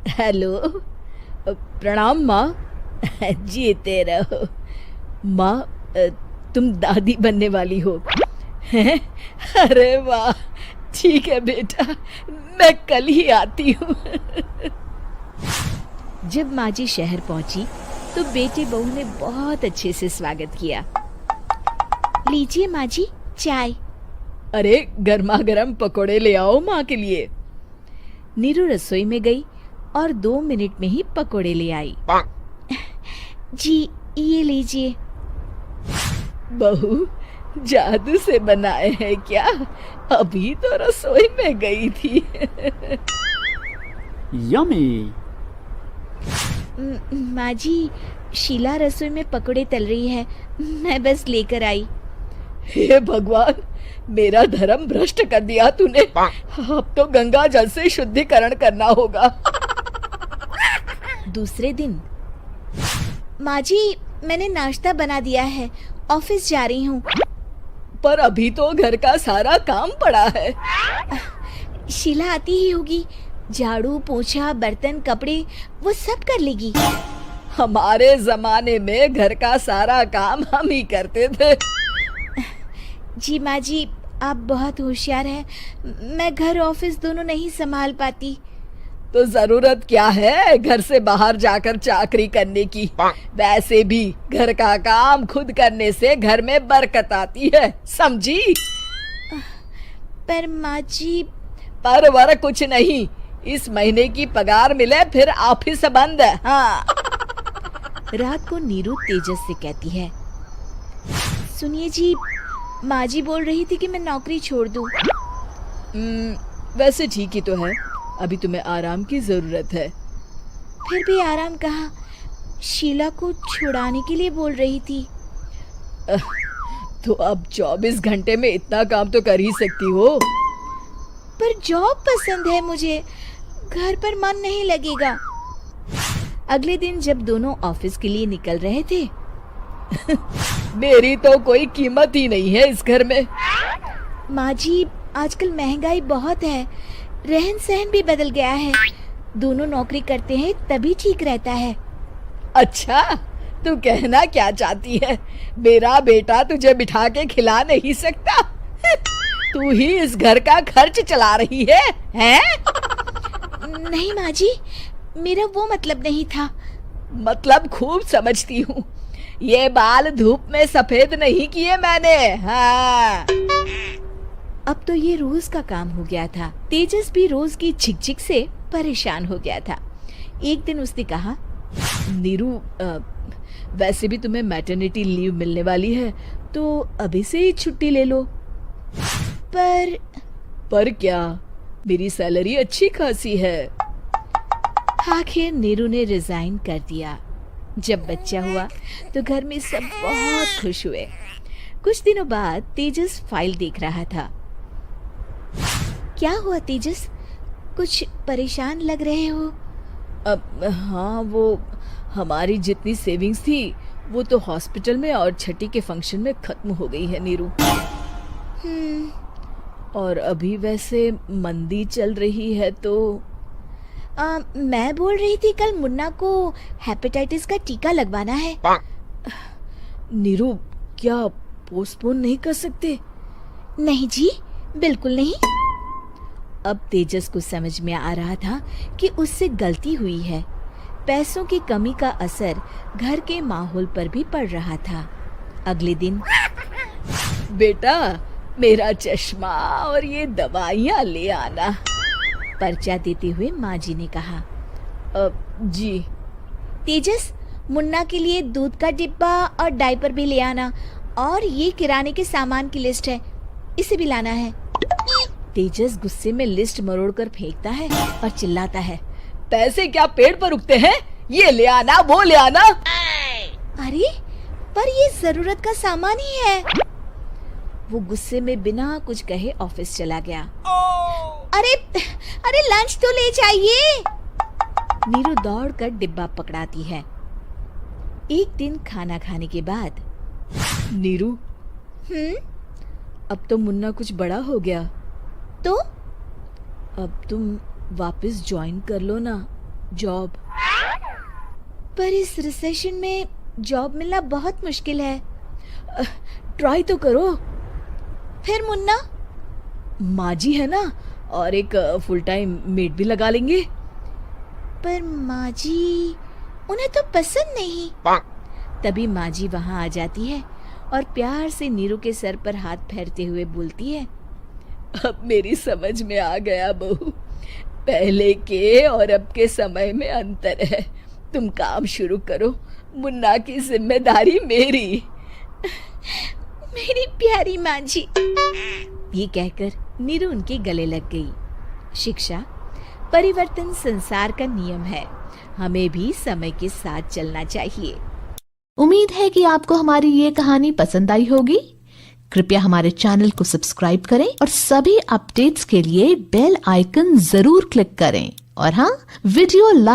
Hello. प्रणाम माँ। जीते रहो। माँ, तुम दादी बनने वाली हो हैं? अरे वाह, ठीक है बेटा, मैं कल ही आती हूँ। जब माँ जी शहर पहुंची तो बेटे बहू ने बहुत अच्छे से स्वागत किया। लीजिए माँ जी, चाय। अरे गर्मा गर्म पकोड़े ले आओ माँ के लिए। नीरू रसोई में गई और 2 मिनट में ही पकोड़े ले आई। जी, ये लीजिए। बहू, जादू से बनाए हैं क्या? अभी तो रसोई में गई थी। यमी। माँ जी, शीला रसोई में पकोड़े तल रही है, मैं बस लेकर आई। हे भगवान, मेरा धर्म भ्रष्ट कर दिया तूने। अब तो गंगा जल से शुद्धिकरण करना होगा। दूसरे दिन, माँ जी, मैंने नाश्ता बना दिया है, ऑफिस जा रही हूँ। पर अभी तो घर का सारा काम पड़ा है। शीला आती ही होगी, झाड़ू पोछा बर्तन कपड़े वो सब कर लेगी। हमारे जमाने में घर का सारा काम हम ही करते थे। जी माँ जी, आप बहुत होशियार हैं, मैं घर ऑफिस दोनों नहीं संभाल पाती। तो जरूरत क्या है घर से बाहर जाकर चाकरी करने की? वैसे भी घर का काम खुद करने से घर में बरकत आती है, समझी? पर माँ जी। पर वर कुछ नहीं, इस महीने की पगार मिले फिर ऑफिस बंद है। हाँ। रात को नीरू तेजस से कहती है, सुनिए जी, माँ जी बोल रही थी कि मैं नौकरी छोड़ दूं। वैसे ठीक ही तो है, अभी तुम्हें आराम की जरूरत है। फिर भी आराम कहाँ, शीला को छुड़ाने के लिए बोल रही थी। तो अब 24 घंटे में इतना काम तो कर ही सकती हो। पर जॉब पसंद है मुझे, घर पर मन नहीं लगेगा। अगले दिन जब दोनों ऑफिस के लिए निकल रहे थे, मेरी तो कोई कीमत ही नहीं है इस घर में। माँ जी, आजकल महंगाई बहुत है, रहन सहन भी बदल गया है, दोनों नौकरी करते हैं तभी ठीक रहता है। अच्छा, तू कहना क्या चाहती है? मेरा बेटा तुझे बिठा के खिला नहीं सकता? तू ही इस घर का खर्च चला रही है, हैं? नहीं माँ जी, मेरा वो मतलब नहीं था। मतलब खूब समझती हूँ, ये बाल धूप में सफेद नहीं किए मैंने। हाँ। अब तो ये रोज का काम हो गया था। तेजस भी रोज की झिकझिक से परेशान हो गया था। एक दिन उसने कहा, नीरू, वैसे भी तुम्हें मैटरनिटी लीव मिलने वाली है, तो अभी से ही छुट्टी ले लो। पर क्या, मेरी सैलरी अच्छी खासी है। आखिर नीरू ने रिजाइन कर दिया। जब बच्चा हुआ तो घर में सब बहुत खुश हुए। कुछ दिनों बाद तेजस फाइल देख रहा था। क्या हुआ तेजस, कुछ परेशान लग रहे हो? हाँ, वो हमारी जितनी सेविंग्स थी वो तो हॉस्पिटल में और छठी के फंक्शन में खत्म हो गई है नीरू। और अभी वैसे मंदी चल रही है तो मैं बोल रही थी कल मुन्ना को हेपेटाइटिस का टीका लगवाना है। नीरू, क्या पोस्टपोन नहीं कर सकते? नहीं जी, बिल्कुल नहीं। अब तेजस को समझ में आ रहा था कि उससे गलती हुई है। पैसों की कमी का असर घर के माहौल पर भी पड़ रहा था। अगले दिन, बेटा, मेरा चश्मा और ये दवाइयाँ ले आना, पर्चा देते हुए माँ जी ने कहा। जी। तेजस, मुन्ना के लिए दूध का डिब्बा और डायपर भी ले आना, और ये किराने के सामान की लिस्ट है, इसे भी लाना है। तेजस गुस्से में लिस्ट मरोड़कर फेंकता है और चिल्लाता है, पैसे क्या पेड़ पर उगते हैं? ये ले आना, वो ले आना। अरे, पर ये जरूरत का सामान ही है। वो गुस्से में बिना कुछ कहे ऑफिस चला गया। अरे लंच तो ले जाइए। नीरू दौड़कर डिब्बा पकड़ाती है। एक दिन खाना खाने के बाद, नीरू, अब तो मुन्ना कुछ बड़ा हो गया, तो अब तुम वापस ज्वाइन कर लो ना। जॉब। पर इस रिसेशन में जॉब मिलना बहुत मुश्किल है। ट्राई तो करो। फिर मुन्ना? माँ जी है ना, और एक फुल टाइम मेड भी लगा लेंगे। पर माँ जी, उन्हें तो पसंद नहीं। तभी माँ जी वहाँ आ जाती है और प्यार से नीरू के सर पर हाथ फेरते हुए बोलती है, अब मेरी समझ में आ गया बहू, पहले के और अब के समय में अंतर है। तुम काम शुरू करो, मुन्ना की जिम्मेदारी मेरी। मेरी प्यारी माँ जी। ये कहकर नीरू उनके गले लग गई। शिक्षा, परिवर्तन संसार का नियम है, हमें भी समय के साथ चलना चाहिए। उम्मीद है कि आपको हमारी ये कहानी पसंद आई होगी। कृपया हमारे चैनल को सब्सक्राइब करें और सभी अपडेट्स के लिए बेल आइकन जरूर क्लिक करें। और हाँ, वीडियो लाइक